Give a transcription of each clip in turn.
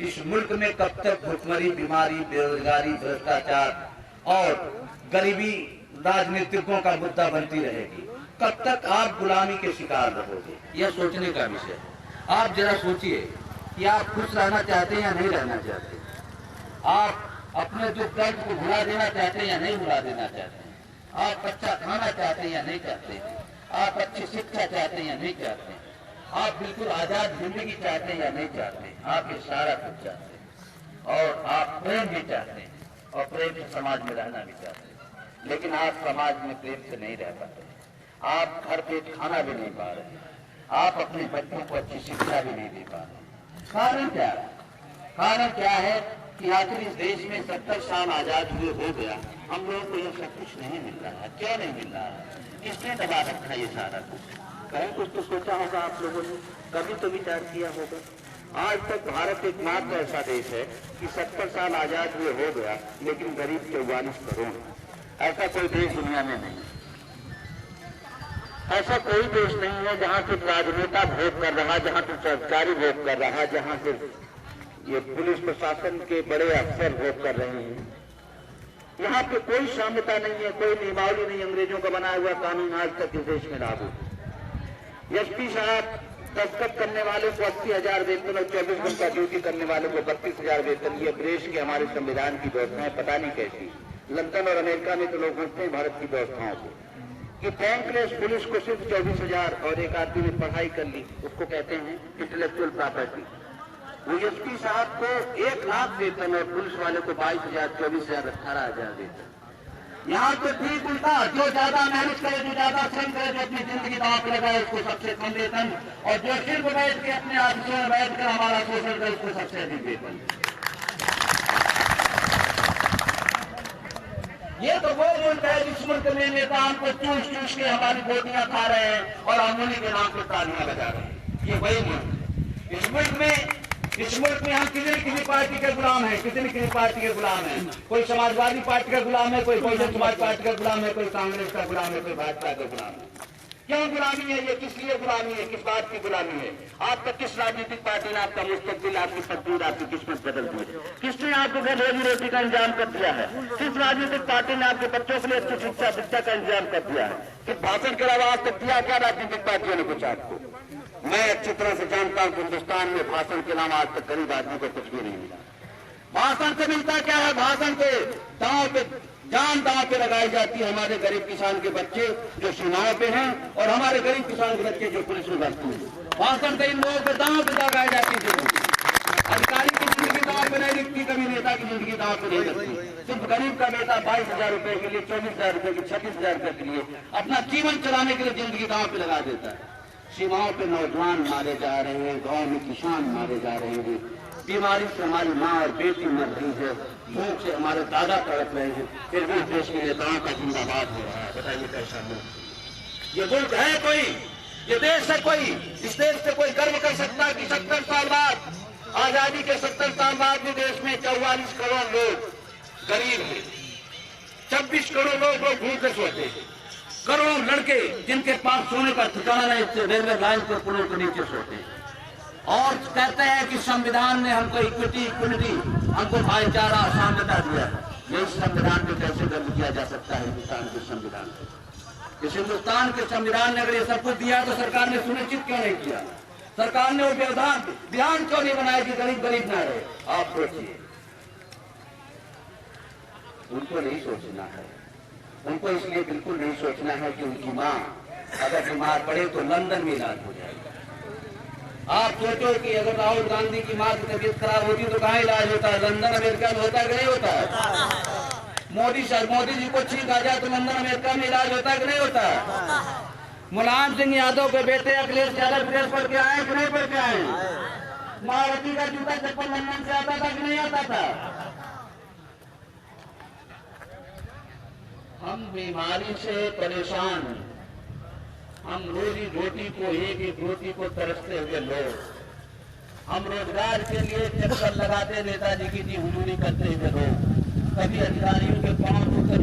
इस मुल्क में कब तक भुखमरी, बीमारी, बेरोजगारी, भ्रष्टाचार और गरीबी राजनीतिकों का मुद्दा बनती रहेगी? कब तक आप गुलामी के शिकार रहोगे? यह सोचने का विषय है। आप जरा सोचिए कि आप खुश रहना चाहते हैं या नहीं रहना चाहते? आप अपने दुख दर्द को भुला देना चाहते हैं या नहीं भुला देना चाहते हैं? आप अच्छा खाना चाहते हैं या नहीं चाहते हैं? आप अच्छी शिक्षा चाहते हैं या नहीं चाहते हैं? आप बिल्कुल आजाद जिंदगी चाहते हैं या नहीं चाहते? आप ये सारा कुछ चाहते हैं और आप प्रेम भी चाहते हैं और प्रेम से समाज में रहना भी चाहते हैं, लेकिन आप समाज में प्रेम से नहीं रह पाते। आप घर पेट खाना भी नहीं पा रहे, आप अपने बच्चों को अच्छी शिक्षा भी नहीं दे पा रहे। कारण क्या है? कारण क्या है कि आखिर इस देश में 70 साल आजाद हुए हो गया, हम लोगों को यह सब कुछ नहीं मिल रहा है। क्यों नहीं मिल रहा है? किसने दबा रखा है ये सारा कुछ? कहीं कुछ तो सोचा होगा आप लोगों ने, कभी तो विचार किया होगा। आज तक भारत एकमात्र ऐसा देश है कि 70 साल आजाद हुए हो गया, लेकिन गरीब 44 करोड़। ऐसा कोई देश दुनिया में नहीं। ऐसा कोई देश नहीं है जहां सिर्फ राजनेता भोग कर रहा, जहां सिर्फ सरकारी भोग कर रहा, जहां सिर्फ ये पुलिस प्रशासन के बड़े अफसर भोग कर रहे हैं। यहाँ पे कोई साम्यता नहीं है, कोई नियमावली नहीं। अंग्रेजों का बनाया हुआ कानून आज तक इस देश में लागू। एसपी साहब दस्तखत करने वाले को 80,000 वेतन और 24 घंटा ड्यूटी करने वाले को 32,000 वेतन। ये देश के हमारे संविधान की व्यवस्था है, पता नहीं कैसी। लंदन और अमेरिका में तो लोग हंसते हैं भारत की व्यवस्थाओं को कि बैंकलेस पुलिस को सिर्फ 24,000 और एक आदमी ने पढ़ाई कर ली, उसको कहते हैं इंटेलेक्चुअल प्रॉपर्टी। एसपी साहब को 1 लाख वेतन और पुलिस वाले को 22,000, 24,000, 18,000 वेतन। यहाँ तो ठीक उल्टा, जो ज्यादा मेहनत करे, जो ज्यादा श्रम करे, जो अपनी जिंदगी दांव पे लगाए, उसको सबसे कम वेतन, और जो सिर्फ बैठ के अपने ऑफिसों में बैठ कर हमारा शोषण करे, उसको सबसे अधिक वेतन। ये तो वो मुल्क है जिस मुल्क में नेता हमको चूस चूस के हमारी गोटियां खा रहे हैं और हम उन्हीं के नाम पर तालियां बजा रहे हैं। ये वही मुल्क। इस मुल्क में हम किसी न किसी पार्टी के गुलाम हैं, किसी न किसी पार्टी के गुलाम हैं। कोई समाजवादी पार्टी का गुलाम है, कोई बहुजन समाज पार्टी का गुलाम है, कोई कांग्रेस का गुलाम है, कोई भाजपा का गुलाम है। क्यों गुलामी है ये? किस लिए गुलामी है? किस बात की गुलामी है? आपका किस राजनीतिक पार्टी ने आपका मुस्तकबिल, आपकी तकदीर, आपकी किस्मत बदल दी? किसने आपको घर रोजी रोटी का इंतजाम कर दिया है? किस राजनीतिक पार्टी ने आपके बच्चों के लिए अच्छी शिक्षा शिक्षा का इंतजाम कर दिया है? किस भाषण के अलावा आज तक दिया क्या राजनीतिक पार्टियों ने कुछ आपको? मैं अच्छी तरह से जानता हूं कि हिंदुस्तान में भाषण के अलावा आज तक गरीब आदमी को कुछ भी नहीं मिला। भाषण से मिलता क्या है? भाषण पे दांव पे जान दांव पे लगाई जाती है हमारे गरीब किसान के बच्चे जो सीमाओं पे हैं और हमारे गरीब किसान के बच्चे जो पुलिस में भर्ती हैं। भाषण से इन लोगों पे दांव पे लगाई जाती है। अधिकारी की जिंदगी दांव पे नहीं लिखती, कभी नेता की जिंदगी दांव पे नहीं लिखती। सिर्फ गरीब का बेटा 22,000 रुपए के लिए, 24,000 रुपए की, 26,000 रुपए के लिए अपना जीवन चलाने के लिए जिंदगी दांव पे लगा देता है। सीमाओं पे नौजवान मारे जा रहे हैं, गांव में किसान मारे जा रहे हैं, बीमारी से हमारी माँ और बेटी मर रही है, भूख से हमारे दादा तड़प रहे हैं, फिर भी देश के नेताओं का जिंदाबाद हो रहा है। बताइए कैसा मुल्क? ये मुल्क है कोई? ये देश है कोई? इस देश से कोई गर्व कर सकता है कि 70 साल बाद, आजादी के 70 साल बाद भी देश में 44 करोड़ लोग गरीब हैं, 26 करोड़ लोग भूखे सोते हैं, करोड़ों लड़के जिनके पास सोने का ठिकाना नहीं, रेलवे लाइन पर पुलों के नीचे सोते हैं। और कहते हैं कि संविधान ने हमको इक्विटी, हमको भाईचारा, साम्यता दिया है। ये इस संविधान पे कैसे गर्व किया जा सकता है? हिंदुस्तान के संविधान पे, इस हिंदुस्तान के संविधान ने अगर ये सब कुछ दिया तो सरकार ने सुनिश्चित क्यों नहीं किया? सरकार ने वो विधान क्यों नहीं बनाया कि गरीब गरीब ना रहे? आप सोचिए। उनको नहीं सोचना है। उनको इसलिए बिल्कुल नहीं सोचना है कि उनकी माँ अगर बीमार पड़े तो लंदन में इलाज हो जाएगा। आप सोचो कि अगर राहुल गांधी की माँ की तबीयत खराब होती तो कहाँ इलाज होता है? लंदन अमेरिका में होता है कि नहीं होता है? मोदी जी को छींक आ जाए तो लंदन अमेरिका में इलाज होता है कि नहीं होता है? मुलायम सिंह यादव के बेटे अखिलेश यादव विदेश पढ़ के आए कि नहीं पढ़ के आए? मारुति का जूता चप्पल लंदन से आता था कि नहीं आता था? हम बीमारी से परेशान, हम रोजी रोटी को, एक रोटी को तरसते हुए लोग, हम रोजगार के लिए चक्कर लगाते नेताजी की हुजूरी करते हुए लोग, कभी अधिकारियों के पांव छूकर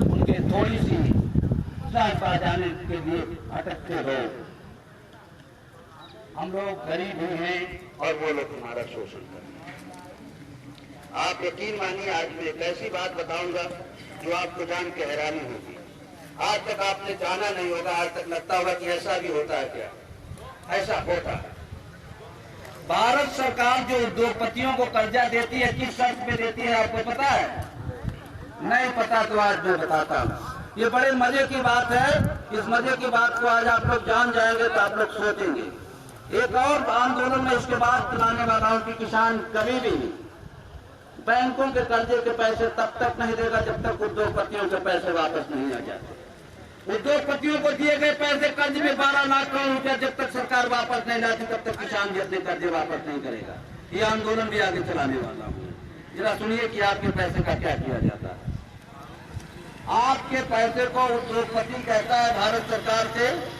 उनके थोड़ी सी चाय पा जाने के लिए अटकते लोग। हम लोग गरीब ही हैं और वो लोग हमारा शोषण कर रहे हैं। आप यकीन मानिए, आज मैं एक ऐसी बात बताऊंगा जो आपको जान के हैरानी होगी। आज तक आपने जाना नहीं होगा, आज तक लगता होगा कि ऐसा भी होता है क्या। ऐसा होता है। भारत सरकार जो उद्योगपतियों को कर्जा देती है, किस शर्त पे देती है आपको पता है? नहीं पता तो आज मैं बताता हूँ। ये बड़े मजे की बात है। इस मजे की बात को आज आप लोग जान जाएंगे तो आप लोग सोचेंगे। एक और आंदोलन में इसके बाद चलाने वाला हूं कि किसान कभी भी बैंकों के कर्जे के पैसे तब तक नहीं देगा जब तक उद्योगपतियों के पैसे वापस नहीं आ जाते। उद्योगपतियों को दिए गए पैसे कर्ज में 12 लाख करोड़ रुपया जब तक सरकार वापस नहीं लाती तब तक किसान भी अपने कर्जे वापस नहीं करेगा। ये आंदोलन भी आगे चलाने वाला हूँ। जरा सुनिए कि आपके पैसे का क्या किया जाता है। आपके पैसे को उद्योगपति कहता है भारत सरकार से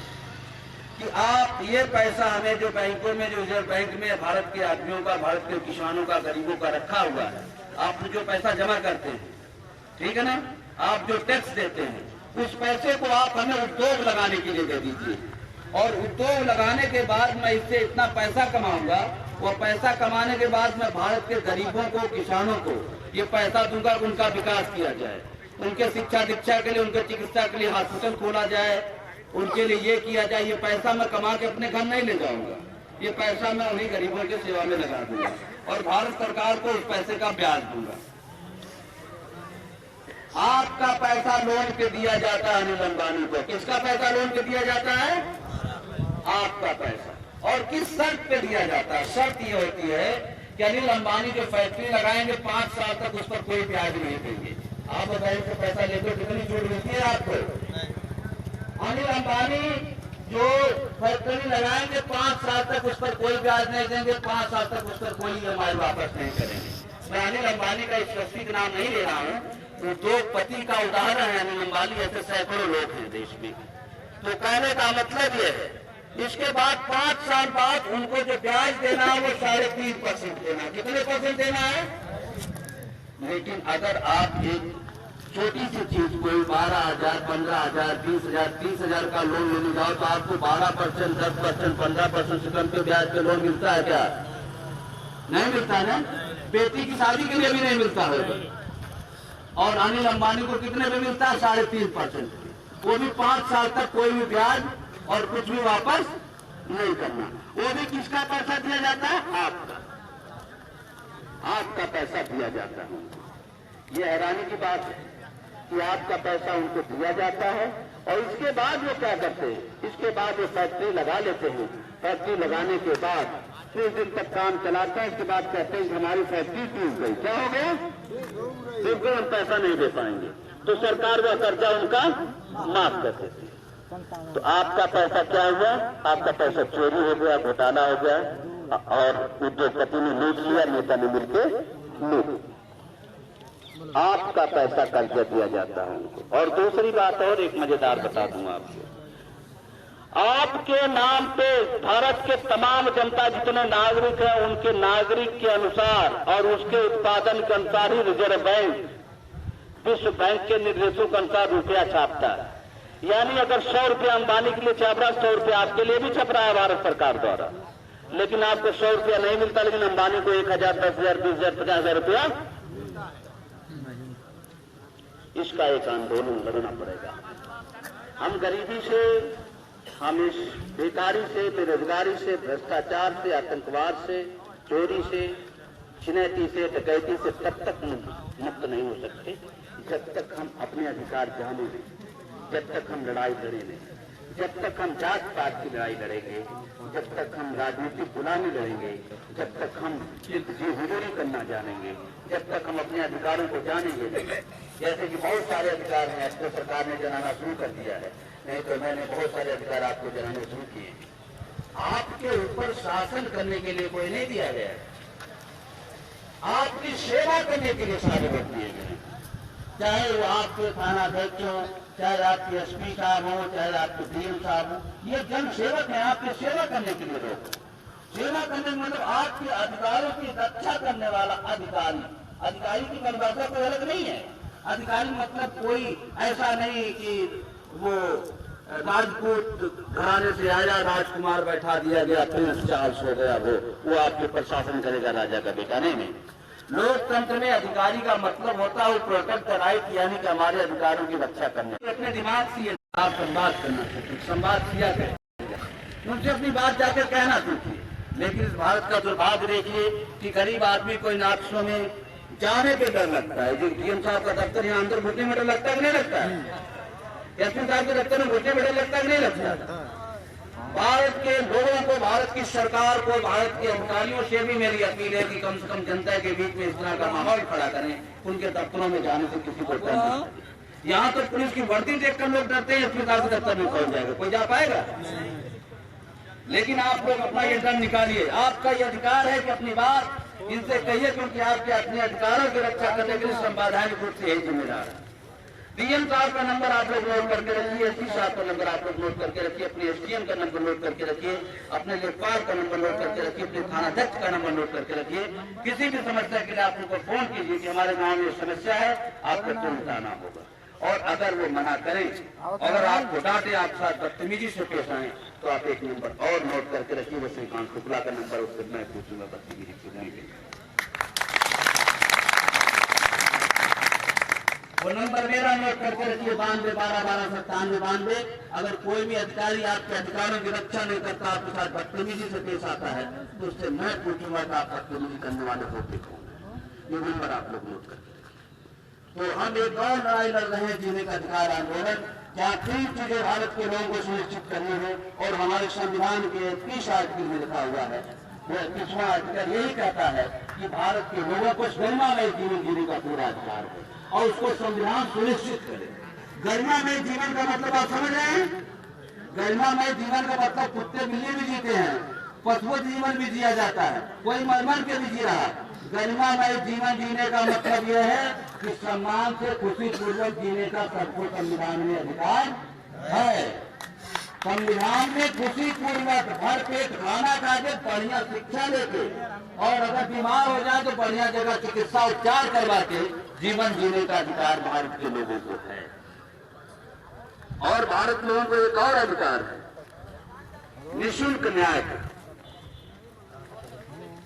कि आप ये पैसा हमें जो बैंकों में, जो रिजर्व बैंक में भारत के आदमियों का, भारत के किसानों का, गरीबों का रखा हुआ है, आप जो पैसा जमा करते हैं, ठीक है ना, आप जो टैक्स देते हैं, उस पैसे को आप हमें उद्योग लगाने के लिए दे दीजिए। और उद्योग लगाने के बाद मैं इससे इतना पैसा कमाऊंगा, वो पैसा कमाने के बाद मैं भारत के गरीबों को, किसानों को ये पैसा दूंगा, उनका विकास किया जाए, उनके शिक्षा दीक्षा के लिए, उनके चिकित्सा के लिए हॉस्पिटल खोला जाए, उनके लिए ये किया जाए। ये पैसा मैं कमा के अपने घर नहीं ले जाऊंगा, ये पैसा मैं उन्हीं गरीबों की सेवा में लगा दूंगा और भारत सरकार को उस पैसे का ब्याज दूंगा। आपका पैसा लोन पे दिया जाता है अनिल अंबानी को। किसका पैसा लोन पे दिया जाता है? आपका पैसा। और किस शर्त पे दिया जाता है? शर्त ये होती है कि अनिल अंबानी जो फैक्ट्री लगाएंगे 5 साल तक उस पर कोई ब्याज नहीं देंगे। आप बैंक से पैसा लेकर कितनी छूट मिलती है आपको? अनिल अंबानी जो फैक्ट्री लगाएंगे 5 साल तक उस पर कोई ब्याज नहीं देंगे, 5 साल तक उस पर कोई EMI वापस नहीं करेंगे। मैं अनिल अंबानी का इस व्यक्ति का नाम नहीं ले रहा हूँ, उद्योगपति का उदाहरण है अनिल अंबानी। ऐसे सैकड़ों लोग हैं देश में। तो कहने का मतलब ये है, इसके बाद 5 साल बाद उनको जो ब्याज देना है वो 3.5% देना। कितने % देना है? लेकिन अगर आप एक छोटी सी चीज कोई 12,000, 15,000, 20,000, 30,000 का लोन लेने जाओ तो आपको 12%, 10%, 15% से कम के ब्याज पे लोन मिलता है क्या? नहीं मिलता ना। बेटी की शादी के लिए भी नहीं मिलता होगा। और अनिल अंबानी को कितने में मिलता है? 3.5%। वो भी 5 साल तक कोई भी ब्याज और कुछ भी वापस नहीं करना। वो भी किसका पैसा दिया जाता है? आपका पैसा दिया जाता है। ये हैरानी की बात है कि आपका पैसा उनको दिया जाता है और इसके बाद वो क्या करते हैं? इसके बाद वो फैक्ट्री लगा लेते हैं। फैक्ट्री लगाने के बाद कुछ दिन तक काम चलाते हैं, इसके बाद कहते हैं कि हमारी फैक्ट्री टूट गई। क्या हो गया? बिल्कुल हम पैसा नहीं दे पाएंगे। तो सरकार वह कर्जा उनका माफ कर देती है। तो आपका पैसा क्या हुआ? आपका पैसा चोरी हो गया, घोटाला हो गया और उद्योगपति ने लूट लिया, नेता ने मिलकर लूट। आपका पैसा कर्जा दिया जाता है उनको। और दूसरी बात और एक मजेदार बता दूंगा आपको। आपके नाम पे भारत के तमाम जनता जितने नागरिक हैं उनके नागरिक के अनुसार और उसके उत्पादन के अनुसार ही रिजर्व बैंक, विश्व बैंक के निर्देशों के अनुसार रुपया छापता है। यानी अगर 100 रुपया अंबानी के लिए छाप रहा, 100 रुपया आपके लिए भी छप रहा है भारत सरकार द्वारा। लेकिन आपको 100 रुपया नहीं मिलता, लेकिन अंबानी को 1,000, 10,000, 20,000, 50,000 रुपया। इसका एक आंदोलन लड़ना पड़ेगा। हम गरीबी से, हम इस बेकारी से, बेरोजगारी से, भ्रष्टाचार से, आतंकवाद से, चोरी से, छिनैती से, डकैती से तब तक मुक्त नहीं हो सकते जब तक हम अपने अधिकार जाने नहीं, जब तक हम लड़ाई लड़े नहीं, जब तक हम जात पात की लड़ाई लड़ेंगे, जब तक हम राजनीतिक गुलामी लड़ेंगे, जब तक हम जी हुजूरी करना जानेंगे, जब तक हम अपने अधिकारों को जानेंगे नहीं। जैसे कि बहुत सारे अधिकार हैं, अब तो सरकार ने जनाना शुरू कर दिया है, नहीं तो मैंने बहुत सारे अधिकार आपको जनाने शुरू किए। आपके ऊपर शासन करने के लिए कोई नहीं दिया गया है, आपकी सेवा करने के लिए सारे लोग दिए गए हैं। चाहे वो आपके थानाध्यक्ष हो, चाहे आपके SP साहब हो, चाहे आपके DM साहब हो, ये जन सेवक है, आपकी सेवा करने के लिए लोग। सेवा करने मतलब आपके अधिकारों की रक्षा करने वाला अधिकारी। अधिकारी की परिभाषा कोई अलग नहीं है। अधिकारी मतलब कोई ऐसा नहीं कि वो राजपूत घराने से आया, राजकुमार बैठा दिया गया, प्रिंस चार्ल्स हो गया, वो आपके प्रशासन करेगा, राजा का बेटा नहीं। लोकतंत्र में अधिकारी का मतलब होता है वो प्रोटेक्ट द राइट, यानी कि हमारे अधिकारों की रक्षा करने। अपने दिमाग से ये आप संवाद करना चाहिए, संवाद किया करें, उनसे अपनी बात जाकर कहना चाहिए। लेकिन इस भारत का दुर्भाग्य देखिए कि गरीब आदमी को इन ऑफिसों में जाने पे डर लगता है। जो डीएम साहब का दफ्तर यहाँ अंदर घुटने में डर लगता है कि नहीं लगता है? एसपी साहब के दफ्तर में घुटने में डर लगता है कि नहीं लगता? भारत के लोगों को, भारत की सरकार को, भारत के अधिकारियों से भी मेरी अपील है कि कम से कम जनता के बीच में इस तरह का माहौल खड़ा करें। उनके दफ्तरों में जाने से किसी को डर नहीं। यहाँ तो पुलिस की वर्दी देखकर लोग डरते हैं, एसपी साहब के दफ्तर में पहुंच जाएगा, कोई जा पाएगा? लेकिन आप लोग अपना ये डर निकालिए। आपका ये अधिकार है कि अपनी बात इनसे कहिए, क्योंकि आपके अपने अधिकारों की रक्षा करने के लिए संवैधानिक रूप से यही जिम्मेदार है। डीएम साहब का नंबर आप लोग नोट करके रखिए, एसपी साहब का नंबर आप लोग नोट करके रखिए, अपने एसडीएम का नंबर नोट करके रखिए, अपने लेखपाल का नंबर नोट करके रखिए, अपने थानाध्यक्ष का नंबर नोट करके रखिए। किसी भी समस्या के लिए आप उनको फोन कीजिए कि हमारे गांव में समस्या है, आपको तुरंत आना होगा। और अगर वो मना करें, अगर आपको डांटे, आप साथ बदतमीजी से पेश आए, तो आप एक नंबर और नोट करके रखिए, वो श्रीकांत शुक्ला का नंबर, उससे मैं पूछूंगा बदतमीजी क्यों नहीं देंगे। वो नंबर मेरा नोट करके रखिए, 92 12 12 97 92। अगर कोई भी अधिकारी आपके अधिकारों की रक्षा नहीं करता, आपके साथ बदतमीजी से पेश आता है, तो उससे मैं पूछूंगा कि आप बदतमीजी करने वाले होते कौन। ये नंबर आप लोग नोट करके। तो हम एक और लड़ाई लड़ रहे हैं, जीने का अधिकार आंदोलन। क्या 3 चीजें भारत के लोगों को सुनिश्चित करनी है, और हमारे संविधान के 30 आर्टिकल में लिखा हुआ है। वो 30वां आर्टिकल यही कहता है कि भारत के लोगों को गरिमामय जीवन जीने का पूरा अधिकार है, और उसको संविधान सुनिश्चित करे। गरिमामय जीवन का मतलब आप समझ रहे हैं? गरिमामय जीवन का मतलब कुत्ते बिल्ली भी जीते हैं, पशु जीवन भी जिया जाता है, कोई मर मर के भी जी रहा। गरिमामय जीवन जीने का मतलब यह है कि सम्मान से खुशी पूर्वक जीने का सबको संविधान में अधिकार है। संविधान में खुशी पूर्वक भर पेट खाना खा के, बढ़िया शिक्षा लेके, और अगर बीमार हो जाए तो बढ़िया जगह चिकित्सा उपचार करवा के जीवन जीने का अधिकार भारत के लोगों को है। और भारत लोगों को एक और अधिकार है, निःशुल्क न्याय का।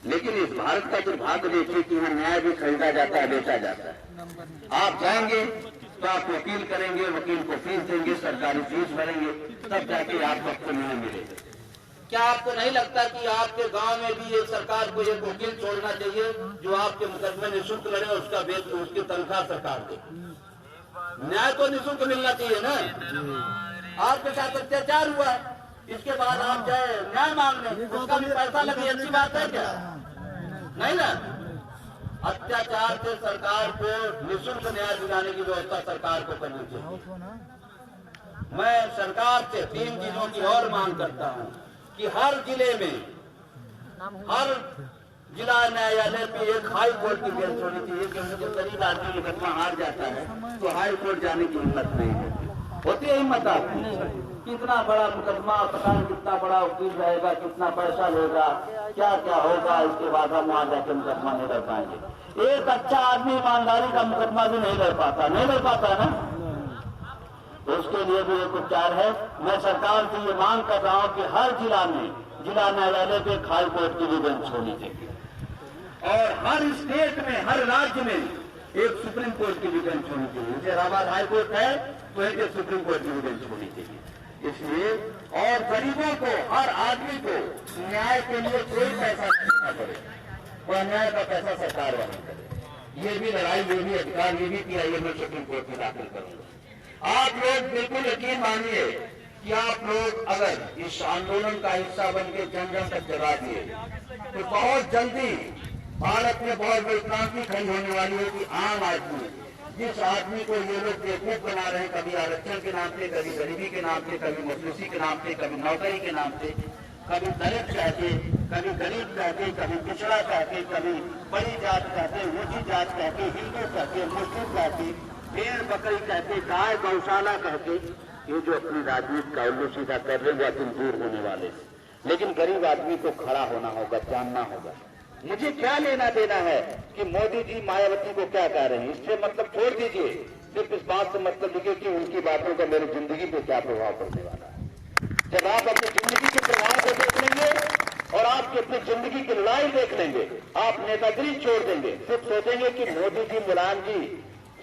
लेकिन इस भारत का दुर्भाग्य देखिए कि यहाँ न्याय भी खरीदा जाता है, बेचा जाता है। आप जाएंगे तो आप वकील करेंगे, वकील को फीस देंगे, सरकारी फीस भरेंगे, तब जाके आपको न्याय मिलेगा। क्या आपको नहीं लगता कि आपके गांव में भी एक सरकार को एक वकील छोड़ना चाहिए जो आपके मुकदमे निःशुल्क लड़े और उसका वेतन, उसकी तनख्वाह सरकार दे? न्याय तो निःशुल्क मिलना चाहिए ना। आपके साथ अत्याचार हुआ, इसके बाद आप जाए न्याय मांगने, उसका भी पैसा लगे, अच्छी बात है क्या? नहीं ना। अत्याचार से सरकार को निःशुल्क न्याय दिलाने की व्यवस्था सरकार को करनी चाहिए। मैं सरकार से 3 चीजों की और मांग करता हूँ कि हर जिले में, हर जिला न्यायालय पे एक हाई कोर्ट की बेंच होनी चाहिए, क्योंकि जब गरीब आदमी मुकदमा हार जाता है तो हाई कोर्ट जाने की हिम्मत नहीं होती है। हिम्मत आपकी कितना बड़ा मुकदमा, पता नहीं कितना बड़ा वकील रहेगा, कितना पैसा लेगा, क्या क्या होगा, इसके बाद हम वहां जाकर मुकदमा नहीं लड़ पाएंगे। एक अच्छा आदमी ईमानदारी का मुकदमा भी नहीं लड़ पाता ना। तो उसके लिए भी एक उपचार है। मैं सरकार से ये मांग कर रहा हूँ कि हर जिला में, जिला न्यायालय पे हाई कोर्ट की भी बेंच होनी चाहिए, और हर स्टेट में, हर राज्य में एक सुप्रीम कोर्ट की भी बेंच होनी चाहिए। जैसे इलाहाबाद हाई कोर्ट है तो एक सुप्रीम कोर्ट की भी बेंच होनी चाहिए। इसलिए और गरीबों को, हर आदमी को न्याय के लिए कोई पैसा नहीं देना पड़े, वह न्याय का पैसा सरकार वहन करे। ये भी लड़ाई, ये भी अधिकार, ये भी पीआईए में सुप्रीम कोर्ट में दाखिल करूंगा। आप लोग बिल्कुल यकीन मानिए कि आप लोग अगर इस आंदोलन का हिस्सा बन के जन जन तक जगा दिए तो बहुत जल्दी भारत में बहुत बड़ी क्रांति खड़ी होने वाली है कि आम आदमी, जिस आदमी को ये लोग बेवकूफ बना रहे हैं, कभी आरक्षण के नाम पे, कभी गरीबी के नाम पे, कभी मजदूरी के नाम पे, कभी नौकरी के नाम पे, कभी दलित कहते, कभी गरीब कहते, कभी पिछड़ा कहते, कभी बड़ी जात कहते, ऊंची जात कहते, हिंदू कहते, मुस्लिम कहते, भेड़ बकरी कहते, गाय गौशाला कहते। ये जो अपनी राजनीति का उल्लू सीधा कर रहे हैं, तुम दूर होने वाले। लेकिन गरीब आदमी को खड़ा होना होगा, जानना होगा। मुझे क्या लेना देना है कि मोदी जी मायावती को क्या कह रहे हैं, इससे मतलब छोड़ दीजिए। सिर्फ इस बात से मतलब लिखे कि उनकी बातों का मेरी जिंदगी पे क्या प्रभाव पड़ने वाला है। जब आप अपनी जिंदगी के प्रभाव को देख लेंगे और आपकी अपनी जिंदगी की लड़ाई देख लेंगे, आप नेतागिरी छोड़ देंगे, सिर्फ सोचेंगे कि मोदी जी, मुलायम जी,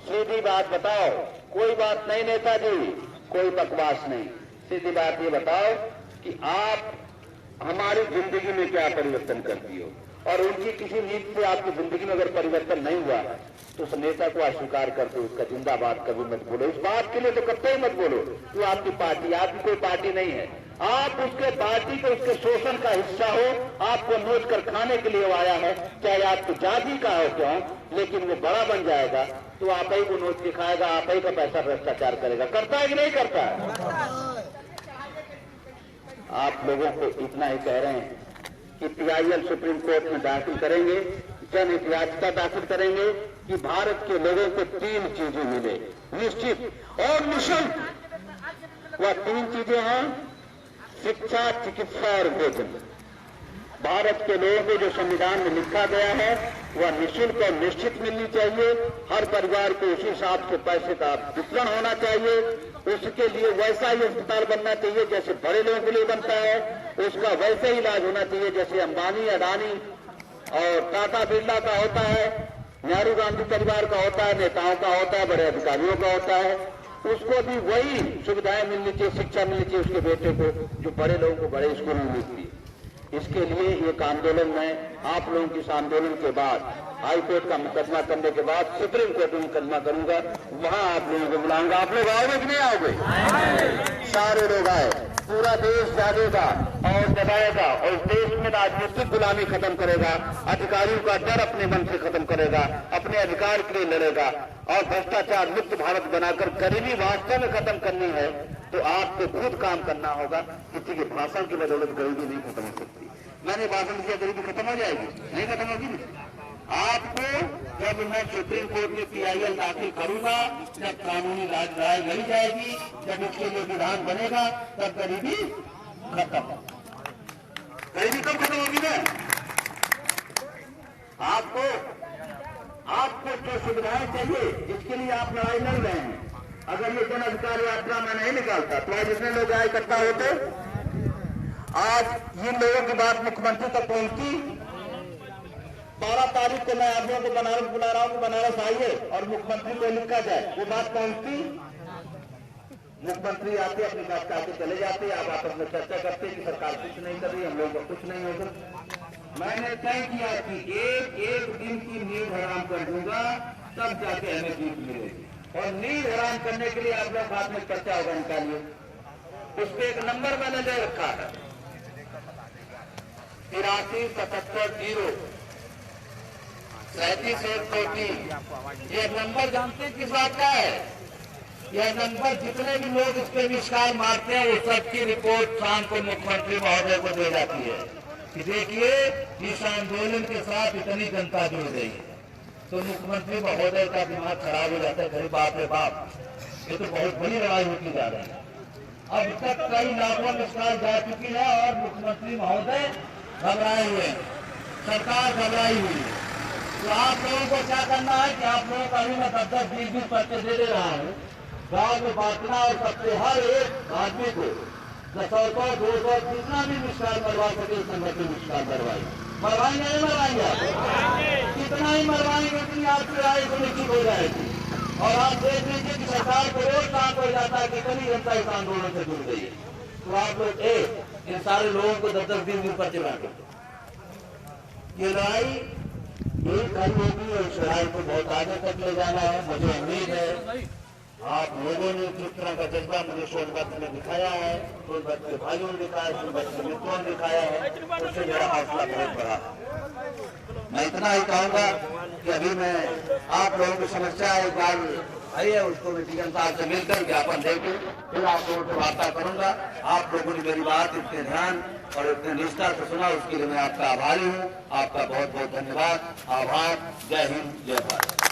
सीधी बात बताओ, कोई बात नहीं नेताजी, कोई बकवास नहीं, सीधी बात ये बताओ कि आप हमारी जिंदगी में क्या परिवर्तन करती हो। और उनकी किसी नीति से आपकी जिंदगी में अगर परिवर्तन नहीं हुआ तो उस नेता को अस्वीकार कर दो, उसका जिंदाबाद कभी मत बोलो। इस बात के लिए तो कभी मत बोलो कि आपकी पार्टी, आपकी कोई पार्टी नहीं है, आप उसके पार्टी के, उसके शोषण का हिस्सा हो, आपको नोच कर खाने के लिए वो आया है, चाहे आपकी जाति का हो क्यों, लेकिन वो बड़ा बन जाएगा तो आप ही को नोच के खाएगा, आप ही का पैसा भ्रष्टाचार करेगा। करता है कि नहीं करता है? आप लोगों को इतना ही कह रहे हैं कि PIL सुप्रीम कोर्ट में दाखिल करेंगे, जनहित याचिका दाखिल करेंगे कि भारत के लोगों को 3 चीजें मिले, निश्चित और निःशुल्क। वह 3 चीजें हैं, शिक्षा, चिकित्सा और भोजन। भारत के लोगों को जो संविधान में लिखा गया है वह निःशुल्क और निश्चित मिलनी चाहिए। हर परिवार को उसी हिसाब से पैसे का वितरण होना चाहिए। उसके लिए वैसा ही अस्पताल बनना चाहिए जैसे बड़े लोगों के लिए बनता है, उसका वैसे ही इलाज होना चाहिए जैसे अंबानी, अडानी और टाटा बिरला का होता है, नेहरू गांधी परिवार का होता है, नेताओं का होता है, बड़े अधिकारियों का होता है। उसको भी वही सुविधाएं मिलनी चाहिए, शिक्षा मिलनी चाहिए उसके बेटे को जो बड़े लोगों को बड़े स्कूल में मिलती है। इसके लिए एक आंदोलन में आप लोगों के इस आंदोलन के बाद, हाईकोर्ट का मुकदमा करने के बाद सुप्रीम कोर्ट में मुकदमा करूंगा, वहां आप लोगों को बुलाऊंगा। आप लोग आओगे कि नहीं आओगे? सारे लोग आए, पूरा देश जागेगा और दबाएगा और देश में राजनीतिक गुलामी खत्म करेगा, अधिकारियों का डर अपने मन से खत्म करेगा, अपने अधिकार के लिए लड़ेगा और भ्रष्टाचार मुक्त भारत बनाकर गरीबी वास्तव में खत्म करनी है तो आपको खुद काम करना होगा। किसी के भाषण की बदौलत गरीबी नहीं खत्म हो सकती। मैंने भाषण किया गरीबी खत्म हो जाएगी? नहीं खत्म होगी। आपको जब मैं सुप्रीम कोर्ट में PIL दाखिल करूंगा, जब कानूनी राय लड़ी जाएगी, जब उसके लिए विधान बनेगा, तब गरीबी खत्म। गरीबी कब खत्म होगी ना? आपको जो सुविधाएं चाहिए जिसके लिए आप लड़ाई लड़ रहे हैं, अगर ये जन अधिकार यात्रा में नहीं निकालता तो आज जितने लोग यहाँ इकट्ठा होते, आज इन लोगों की बात मुख्यमंत्री तक पहुंचती। 12 तारीख को मैं आदमियों को बनारस बुला रहा हूं कि बनारस आइए और मुख्यमंत्री को लिखा जाए, वो बात पहुंचती। मुख्यमंत्री आते, अपनी बात करके चले जाते, आप आपस में चर्चा करते कि सरकार कुछ नहीं कर रही, हम लोगों को कुछ नहीं होगा। मैंने तय किया कि एक दिन की नींद हराम कर दूंगा, तब जाके हमें जीत मिलेगी। और नींद हराम करने के लिए आप लोग बाद में चर्चा होगा, निकालिए। उस पर एक नंबर मैंने ले रखा है, 83 77 0 37 103। यह नंबर जानते हैं किस बात का है? यह नंबर जितने भी लोग इस पे विस्कार मारते हैं वो सबकी रिपोर्ट शाम को मुख्यमंत्री महोदय को दे जाती है कि देखिए इस आंदोलन के साथ इतनी जनता जुड़ गई है। तो मुख्यमंत्री महोदय का दिमाग खराब हो जाता है, अरे बाप रे बाप, ये तो बहुत बड़ी लड़ाई होती जा रही है। अब तक कई लाखों मिसाल जा चुकी है और मुख्यमंत्री महोदय घबराए हुए हैं, सरकार घबराई हुई है। तो आप लोगों को क्या करना है कि आप लोगों का अभी मैं 10-10 20-20 पर्चे दे रहा हूँ, गाँव में बांटना और सबसे हर एक आदमी को 100 200 जितना भी मिसाल मरवा सके संगठन मिसाल मरवाएंगे नहीं मरवाएंगे आप? कितना ही मरवाएंगे उतनी आपकी राय सुनिश्चित हो जाएगी। और आप देख लीजिए कि सरकार को रोज काम हो जाता है कि कितनी जनता इस आंदोलन से जुड़ गई है। तो आप लोग इन सारे लोगों को 10-10 20-20 पर्चे बांटे। ये लड़ाई यही खड़ी होगी और इस लड़ाई को बहुत आगे तक ले जाना है। मुझे उम्मीद है आप लोगों ने जिस तरह का जज्बा मुझे सोनभद्र में दिखाया है, सोनभद्र के भाइयों ने दिखाया, सोनभद्र के मित्रों ने दिखाया है, उससे मेरा हौसला बहुत बड़ा है। मैं इतना ही कहूंगा कि अभी मैं आप लोगों की समस्या एक बार आई है, उसको मैं DM साहब से मिलकर ज्ञापन देकर फिर आप लोगों से वार्ता करूंगा। आप लोगों ने मेरी बात इतने ध्यान और इतने निष्ठा से सुना, उसके लिए मैं आपका आभारी हूँ। आपका बहुत बहुत धन्यवाद, आभार। जय हिंद, जय भारत।